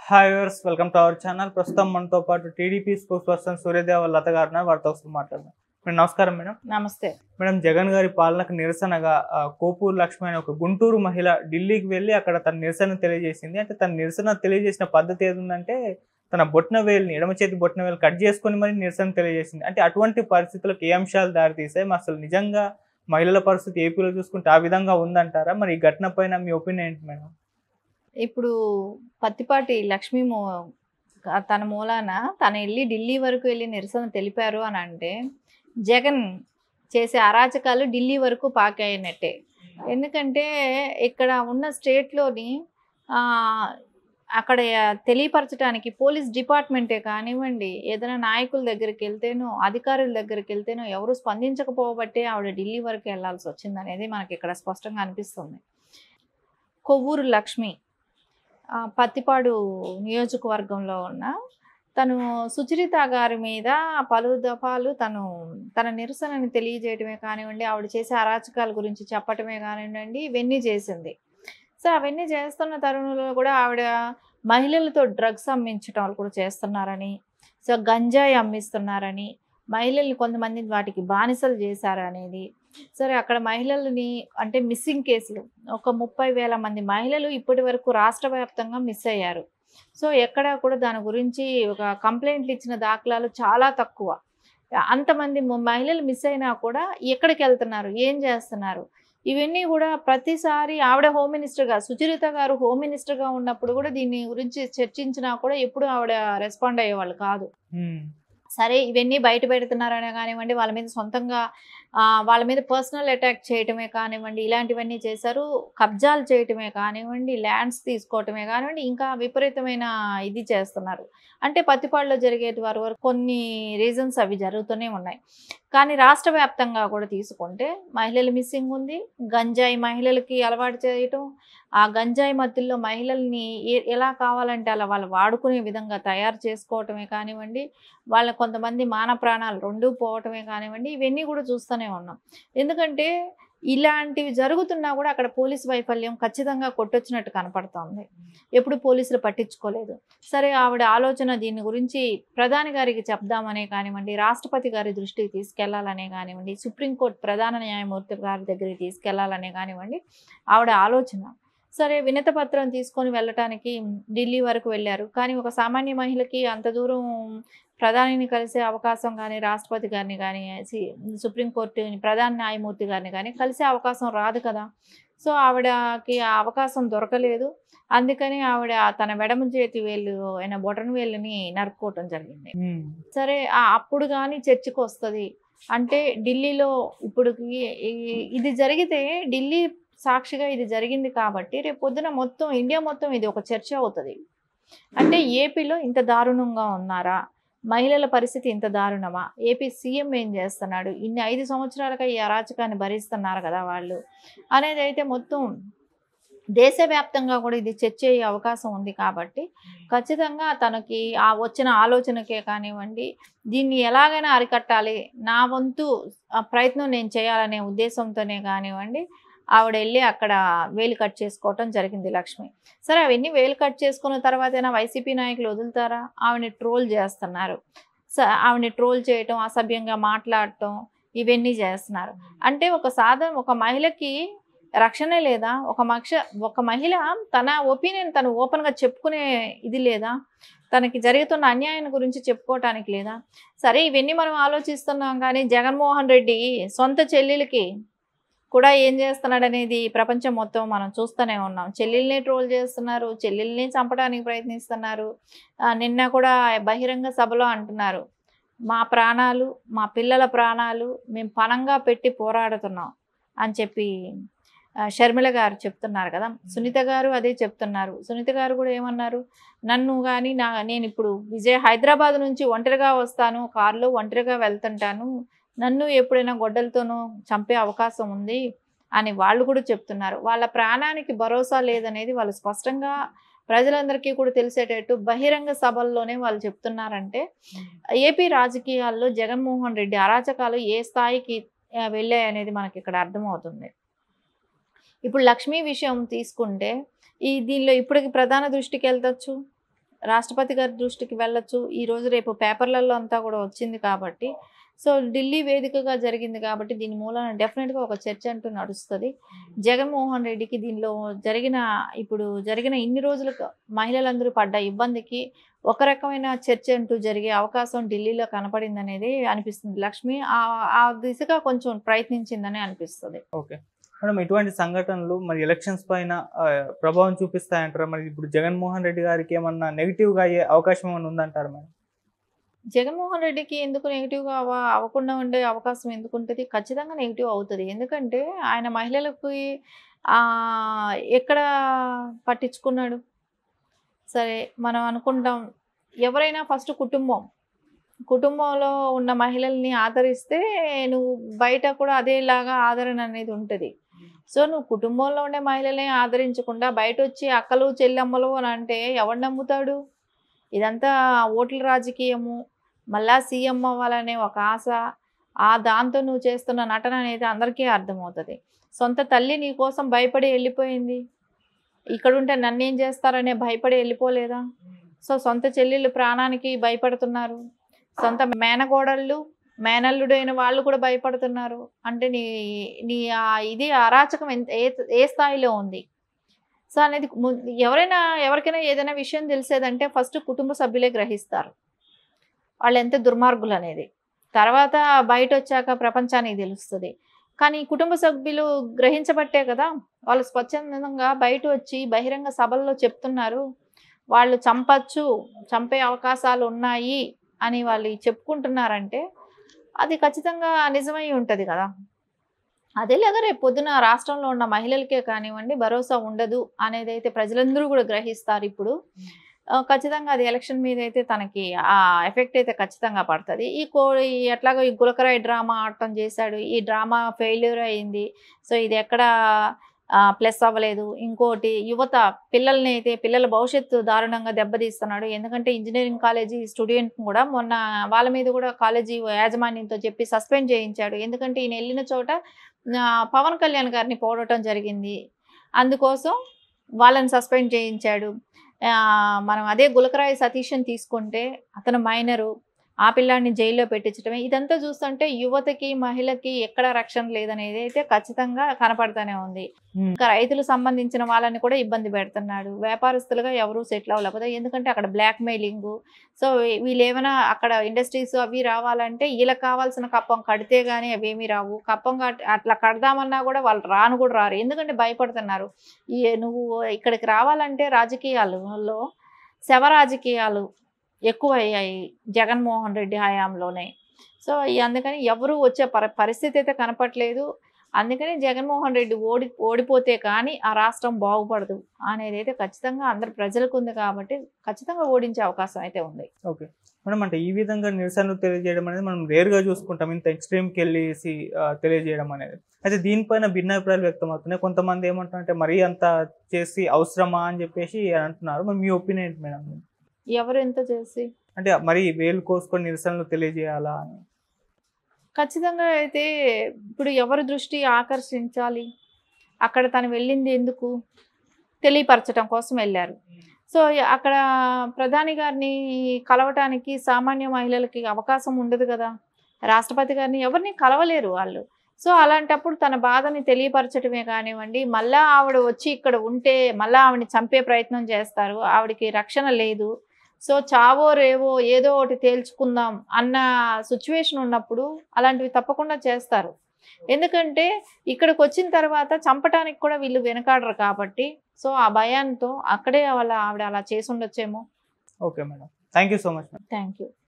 Hi viewers, welcome to our channel. ప్రస్తుతం మనతో పాటు టీడీపీ స్పోక్స్ పర్సన్ సూర్యదేవ లత గారు ఉన్నారు. వారితో ఒకసారి మాట్లాడదాం. మేడం నమస్కారం. మేడం నమస్తే. మేడం జగన్ గారి పాలనకు నిరసనగా కోపూరు లక్ష్మి అనే ఒక గుంటూరు మహిళ ఢిల్లీకి వెళ్ళి అక్కడ తన నిరసన తెలియజేసింది. అంటే తన నిరసన తెలియజేసిన పద్ధతి ఏదంటే తన బొట్న వేలుని ఎడమ చేతి బొట్న వేలు కట్ చేసుకొని మరి నిరసన తెలియజేసింది. అంటే అటువంటి పరిస్థితులకు ఏ అంశాలు దారితీసాయి? అసలు నిజంగా మహిళల పరిస్థితి ఏపీలో చూసుకుంటే ఆ విధంగా ఉందంటారా? మరి ఈ ఘటన పైన మీ ఒపీనియన్ ఏంటి మేడం? ఇప్పుడు పత్తిపాటి లక్ష్మి తన మూలాన తను వెళ్ళి ఢిల్లీ వరకు వెళ్ళి నిరసన తెలిపారు అని అంటే జగన్ చేసే అరాచకాలు ఢిల్లీ వరకు పాకాయినట్టే. ఎందుకంటే ఇక్కడ ఉన్న స్టేట్లోని అక్కడ తెలియపరచడానికి పోలీస్ డిపార్ట్మెంటే కానివ్వండి, ఏదైనా నాయకుల దగ్గరికి వెళ్తేనో అధికారుల దగ్గరికి వెళ్తేనో ఎవరు స్పందించకపోబట్టే ఆవిడ ఢిల్లీ వరకు వెళ్లాల్సి వచ్చిందనేది మనకి ఇక్కడ స్పష్టంగా అనిపిస్తుంది. కొవ్వూరు లక్ష్మి పత్తిపాడు నియోజకవర్గంలో ఉన్న తను సుచరిత గారి మీద పలు దఫాలు తన నిరసనని తెలియజేయటమే కానివ్వండి, ఆవిడ చేసే అరాచకాల గురించి చెప్పటమే కానివ్వండి, ఇవన్నీ చేసింది. సో అవన్నీ చేస్తున్న తరుణంలో కూడా ఆవిడ మహిళలతో డ్రగ్స్ అమ్మించడం కూడా చేస్తున్నారని, సో గంజాయి అమ్మిస్తున్నారని, మహిళల్ని కొంతమంది వాటికి బానిసలు చేశారనేది. సరే అక్కడ మహిళలని అంటే మిస్సింగ్ కేసులు ఒక 30,000 మంది మహిళలు ఇప్పటి వరకు రాష్ట్ర వ్యాప్తంగా మిస్ అయ్యారు. సో ఎక్కడా కూడా దాని గురించి ఒక కంప్లైంట్లు ఇచ్చిన దాఖలాలు చాలా తక్కువ. అంతమంది మహిళలు మిస్ అయినా కూడా ఎక్కడికి వెళ్తున్నారు, ఏం చేస్తున్నారు, ఇవన్నీ కూడా ప్రతిసారి ఆవిడ హోమ్ మినిస్టర్గా సుచరిత గారు హోమ్ మినిస్టర్గా ఉన్నప్పుడు కూడా దీని గురించి చర్చించినా కూడా ఎప్పుడు ఆవిడ రెస్పాండ్ అయ్యేవాళ్ళు కాదు. సరే ఇవన్నీ బయట పెడుతున్నారనే కానివ్వండి, వాళ్ళ మీద సొంతంగా వాళ్ళ మీద పర్సనల్ అటాక్ చేయటమే కానివ్వండి, ఇలాంటివన్నీ చేశారు. కబ్జాలు చేయటమే కానివ్వండి, ల్యాండ్స్ తీసుకోవటమే కానివ్వండి, ఇంకా విపరీతమైన ఇది చేస్తున్నారు. అంటే పత్తిపాడులో జరిగేటి వారి వరకు కొన్ని రీజన్స్ అవి జరుగుతూనే ఉన్నాయి. కానీ రాష్ట్ర వ్యాప్తంగా కూడా తీసుకుంటే మహిళల మిస్సింగ్ ఉంది, గంజాయి మహిళలకి అలవాటు చేయటం, ఆ గంజాయి మత్తుల్లో మహిళల్ని ఎలా కావాలంటే అలా వాళ్ళు వాడుకునే విధంగా తయారు చేసుకోవటమే కానివ్వండి, వాళ్ళ కొంతమంది మాన ప్రాణాలు 2 పోవటమే కానివ్వండి, ఇవన్నీ కూడా చూస్తూనే ఉన్నాం. ఎందుకంటే ఇలాంటివి జరుగుతున్నా కూడా అక్కడ పోలీస్ వైఫల్యం ఖచ్చితంగా కొట్టొచ్చినట్టు కనపడుతోంది. ఎప్పుడు పోలీసులు పట్టించుకోలేదు. సరే ఆవిడ ఆలోచన దీని గురించి ప్రధాని గారికి చెప్దామనే కానివ్వండి, రాష్ట్రపతి గారి దృష్టికి తీసుకెళ్లాలనే కానివ్వండి, సుప్రీంకోర్టు ప్రధాన న్యాయమూర్తి గారి దగ్గరికి తీసుకెళ్లాలనే కానివ్వండి ఆవిడ ఆలోచన. సరే వినతి పత్రం తీసుకొని వెళ్ళటానికి ఢిల్లీ వరకు వెళ్ళారు. కానీ ఒక సామాన్య మహిళకి అంత దూరం ప్రధానిని కలిసే అవకాశం కానీ, రాష్ట్రపతి గారిని కానీ, సుప్రీంకోర్టుని ప్రధాన న్యాయమూర్తి గారిని కానీ కలిసే అవకాశం రాదు కదా. సో ఆవిడకి ఆ అవకాశం దొరకలేదు. అందుకని ఆవిడ తన ఎడమ చేతి వేలు అయిన బొటన వేలుని నరుక్కోవటం జరిగింది. సరే అప్పుడు కానీ చర్చకు వస్తుంది అంటే ఢిల్లీలో ఇప్పుడు ఇది జరిగితే ఢిల్లీ సాక్షిగా ఇది జరిగింది కాబట్టి రేపు పొద్దున మొత్తం ఇండియా మొత్తం ఇది ఒక చర్చ అవుతుంది. అంటే ఏపీలో ఇంత దారుణంగా ఉన్నారా, మహిళల పరిస్థితి ఇంత దారుణమా, ఏపీ సీఎం ఏం చేస్తున్నాడు, ఇన్ని 5 సంవత్సరాలుగా ఈ అరాచకాన్ని భరిస్తున్నారు కదా వాళ్ళు అనేది అయితే మొత్తం దేశవ్యాప్తంగా కూడా ఇది చర్చ అయ్యే అవకాశం ఉంది. కాబట్టి ఖచ్చితంగా తనకి వచ్చిన ఆలోచనకే కానివ్వండి, దీన్ని ఎలాగైనా అరికట్టాలి, నా వంతు ప్రయత్నం నేను చేయాలనే ఉద్దేశంతోనే కానివ్వండి ఆవిడ వెళ్ళి అక్కడ వేలు కట్ చేసుకోవటం జరిగింది లక్ష్మి. సరే అవన్నీ వేలు కట్ చేసుకున్న తర్వాతైనా వైసీపీ నాయకులు వదులుతారా? ఆవిడని ట్రోల్ చేస్తున్నారు. ఆవిడని ట్రోల్ చేయటం, అసభ్యంగా మాట్లాడటం, ఇవన్నీ చేస్తున్నారు. అంటే ఒక మహిళకి రక్షణే లేదా? ఒక మహిళ తన ఒపీనియన్ తను ఓపెన్గా చెప్పుకునే ఇది లేదా? తనకి జరుగుతున్న అన్యాయం గురించి చెప్పుకోవటానికి లేదా? సరే ఇవన్నీ మనం ఆలోచిస్తున్నాం. కానీ జగన్మోహన్ రెడ్డి సొంత చెల్లెలకి కూడా ఏం చేస్తున్నాడు అనేది ప్రపంచం మొత్తం మనం చూస్తూనే ఉన్నాం. చెల్లెల్ని ట్రోల్ చేస్తున్నారు, చెల్లెల్ని చంపడానికి ప్రయత్నిస్తున్నారు. నిన్న కూడా బహిరంగ సభలో అంటున్నారు, మా ప్రాణాలు, మా పిల్లల ప్రాణాలు మేము పణంగా పెట్టి పోరాడుతున్నాం అని చెప్పి షర్మిల గారు చెప్తున్నారు కదా. సునీత గారు అదే చెప్తున్నారు. సునీత గారు కూడా ఏమన్నారు, నన్ను కానీ నేను ఇప్పుడు హైదరాబాద్ నుంచి ఒంటరిగా వస్తాను, కారులో ఒంటరిగా వెళ్తుంటాను, నన్ను ఎప్పుడైనా గొడ్డలతోనూ చంపే అవకాశం ఉంది అని వాళ్ళు కూడా చెప్తున్నారు. వాళ్ళ ప్రాణానికి భరోసా లేదనేది వాళ్ళు స్పష్టంగా ప్రజలందరికీ కూడా తెలిసేటట్టు బహిరంగ సభల్లోనే వాళ్ళు చెప్తున్నారంటే ఏపీ రాజకీయాల్లో జగన్మోహన్ రెడ్డి అరాచకాలు ఏ స్థాయికి వెళ్ళాయనేది మనకి ఇక్కడ అర్థమవుతుంది. ఇప్పుడు లక్ష్మీ విషయం తీసుకుంటే దీనిలో ఇప్పటికి ప్రధాన దృష్టికి వెళ్తొచ్చు రాష్ట్రపతి గారి దృష్టికి వెళ్ళొచ్చు. ఈరోజు రేపు పేపర్లలో అంతా కూడా వచ్చింది కాబట్టి, సో ఢిల్లీ వేదికగా జరిగింది కాబట్టి దీని మూలాన డెఫినెట్గా ఒక చర్చ అంటూ నడుస్తుంది. జగన్మోహన్ రెడ్డికి దీనిలో ఇప్పుడు జరిగిన ఇన్ని రోజులు మహిళలందరూ పడ్డ ఇబ్బందికి ఒక రకమైన చర్చ అంటూ జరిగే అవకాశం ఢిల్లీలో కనపడింది అనేది అనిపిస్తుంది. లక్ష్మి ఆ దిశగా కొంచెం ప్రయత్నించిందని అనిపిస్తుంది. ఓకే మేడం, ఇటువంటి సంఘటనలు మరి ఎలక్షన్స్ పైన ప్రభావం చూపిస్తాయంటారా? మరి ఇప్పుడు జగన్మోహన్ రెడ్డి గారికి ఏమన్నా నెగిటివ్గా అయ్యే అవకాశం ఏమైనా ఉందంటారా మేడం? జగన్మోహన్ రెడ్డికి ఎందుకు నెగిటివ్గా అవ్వకుండా ఉండే అవకాశం ఎందుకు ఉంటుంది? ఖచ్చితంగా నెగిటివ్ అవుతుంది. ఎందుకంటే ఆయన మహిళలకి ఎక్కడ పట్టించుకున్నాడు? సరే మనం అనుకుంటాం, ఎవరైనా ఫస్ట్ కుటుంబంలో ఉన్న మహిళల్ని ఆదరిస్తే నువ్వు బయట కూడా అదేలాగా ఆదరణ అనేది ఉంటుంది. సో నువ్వు కుటుంబంలో ఉండే మహిళల్ని ఆదరించకుండా బయట వచ్చి అక్కలు చెల్లెమ్మలు అని అంటే ఎవరు నమ్ముతాడు? ఇదంతా ఓట్ల రాజకీయము, మళ్ళా సీఎం అవ్వాలనే ఒక ఆశ, దాంతో నువ్వు చేస్తున్న నటన అనేది అందరికీ అర్థమవుతుంది. సొంత తల్లి నీ కోసం భయపడి వెళ్ళిపోయింది, ఇక్కడుంటే నన్నేం చేస్తారనే భయపడి వెళ్ళిపోలేదా? సో సొంత చెల్లెళ్ళు ప్రాణానికి భయపడుతున్నారు, సొంత మేనగోడళ్ళు మేనల్లుడైన వాళ్ళు కూడా భయపడుతున్నారు అంటే నీ ఇది అరాచకం ఏ స్థాయిలో ఉంది? సో అనేది ఎవరికైనా ఏదైనా విషయం తెలిసేదంటే ఫస్ట్ కుటుంబ సభ్యులే గ్రహిస్తారు వాళ్ళు ఎంత దుర్మార్గులు అనేది. తర్వాత బయట వచ్చాక ప్రపంచానికి తెలుస్తుంది. కానీ కుటుంబ సభ్యులు గ్రహించబట్టే కదా వాళ్ళు స్వచ్ఛందంగా బయట వచ్చి బహిరంగ సభల్లో చెప్తున్నారు వాళ్ళు చంపే అవకాశాలు ఉన్నాయి అని వాళ్ళు చెప్పుకుంటున్నారంటే అది ఖచ్చితంగా నిజమై ఉంటుంది కదా. అదేలాగా రేపు పొద్దున రాష్ట్రంలో ఉన్న మహిళలకే కానివ్వండి భరోసా ఉండదు అనేది అయితే ప్రజలందరూ కూడా గ్రహిస్తారు. ఇప్పుడు ఖచ్చితంగా అది ఎలక్షన్ మీద అయితే తనకి ఆ ఎఫెక్ట్ అయితే ఖచ్చితంగా పడుతుంది. ఎట్లాగో ఈ గులకరాయి డ్రామా ఆడటం చేశాడు, ఈ డ్రామా ఫెయిల్యూర్ అయింది. సో ఇది ఎక్కడ ప్లస్ అవ్వలేదు. ఇంకోటి పిల్లల భవిష్యత్తు దారుణంగా దెబ్బతీస్తున్నాడు. ఎందుకంటే ఇంజనీరింగ్ కాలేజీ స్టూడెంట్ కూడా మొన్న వాళ్ళ మీద కూడా కాలేజీ యాజమాన్యంతో చెప్పి సస్పెండ్ చేయించాడు. ఎందుకంటే ఈయన వెళ్ళిన చోట పవన్ కళ్యాణ్ గారిని పోవడం జరిగింది, అందుకోసం వాళ్ళని సస్పెండ్ చేయించాడు. మనం అదే గులకరాయి సతీష్ని తీసుకుంటే అతను మైనరు, ఆ పిల్లాడిని జైల్లో పెట్టించడమే. ఇదంతా చూస్తుంటే యువతకి మహిళకి ఎక్కడ రక్షణ లేదనేది అయితే ఖచ్చితంగా కనపడుతూనే ఉంది. ఇంకా రైతులకు సంబంధించిన వాళ్ళని కూడా ఇబ్బంది పెడుతున్నాడు. వ్యాపారస్తులుగా ఎవరు సెటిల్ అవ్వలేకపోతే, ఎందుకంటే అక్కడ బ్లాక్ మెయిలింగ్. సో వీళ్ళు ఏమైనా అక్కడ ఇండస్ట్రీస్ అవి రావాలంటే వీళ్ళకి కావాల్సిన కప్పం కడితే కానీ అవేమీ రావు. కప్పం అట్లా కడదామన్నా కూడా వాళ్ళు రారు, ఎందుకంటే భయపడుతున్నారు. నువ్వు ఇక్కడికి రావాలంటే రాజకీయాలలో శవ రాజకీయాలు ఎక్కువయ్యాయి జగన్మోహన్ రెడ్డి హయాంలోనే. సో అందుకని ఎవరు వచ్చే పరిస్థితి అయితే కనపట్లేదు. అందుకని జగన్మోహన్ రెడ్డి ఓడిపోతే కానీ ఆ రాష్ట్రం బాగుపడదు అనేది అయితే ఖచ్చితంగా అందరు ప్రజలకు ఉంది కాబట్టి ఖచ్చితంగా ఓడించే అవకాశం అయితే ఉంది. ఓకే మేడం, అంటే ఈ విధంగా నిరసనలు తెలియజేయడం అనేది మనం రేర్గా చూసుకుంటాం, ఇంత ఎక్స్ట్రీమ్కి వెళ్ళేసి తెలియజేయడం అనేది. అయితే దీనిపైన భిన్నాభిప్రాయాలు వ్యక్తం అవుతున్నాయి. కొంతమంది ఏమంటారంటే మరీ అంత చేసి అవసరమా అని చెప్పేసి అంటున్నారు. మరి మీ ఒపీనియన్ ఏంటి మేడం? ఎవరు ఎంత చేసి అంటే మరి వేలు కోసుకొని నిరసనలు తెలియజేయాలా అని? ఖచ్చితంగా అయితే ఇప్పుడు ఎవరి దృష్టి ఆకర్షించాలి, అక్కడ తను వెళ్ళింది ఎందుకు తెలియపరచడం కోసం వెళ్ళారు. సో అక్కడ ప్రధాని గారిని కలవటానికి సామాన్య మహిళలకి అవకాశం ఉండదు కదా, రాష్ట్రపతి గారిని ఎవరిని కలవలేరు వాళ్ళు. సో అలాంటప్పుడు తన బాధని తెలియపరచడమే కానివ్వండి, మళ్ళీ ఆవిడ వచ్చి ఇక్కడ ఉంటే మళ్ళీ ఆవిడని చంపే ప్రయత్నం చేస్తారు, ఆవిడకి రక్షణ లేదు. సో చావో రేవో ఏదో ఒకటి తేల్చుకుందాం అన్న సిచ్యువేషన్ ఉన్నప్పుడు అలాంటివి తప్పకుండా చేస్తారు. ఎందుకంటే ఇక్కడికి వచ్చిన తర్వాత చంపటానికి కూడా వీళ్ళు వెనకాడరు కాబట్టి. సో ఆ భయాంతో అక్కడే ఆవిడ అలా చేసి ఉండొచ్చేమో. Okay madam, thank you so much. Thank you.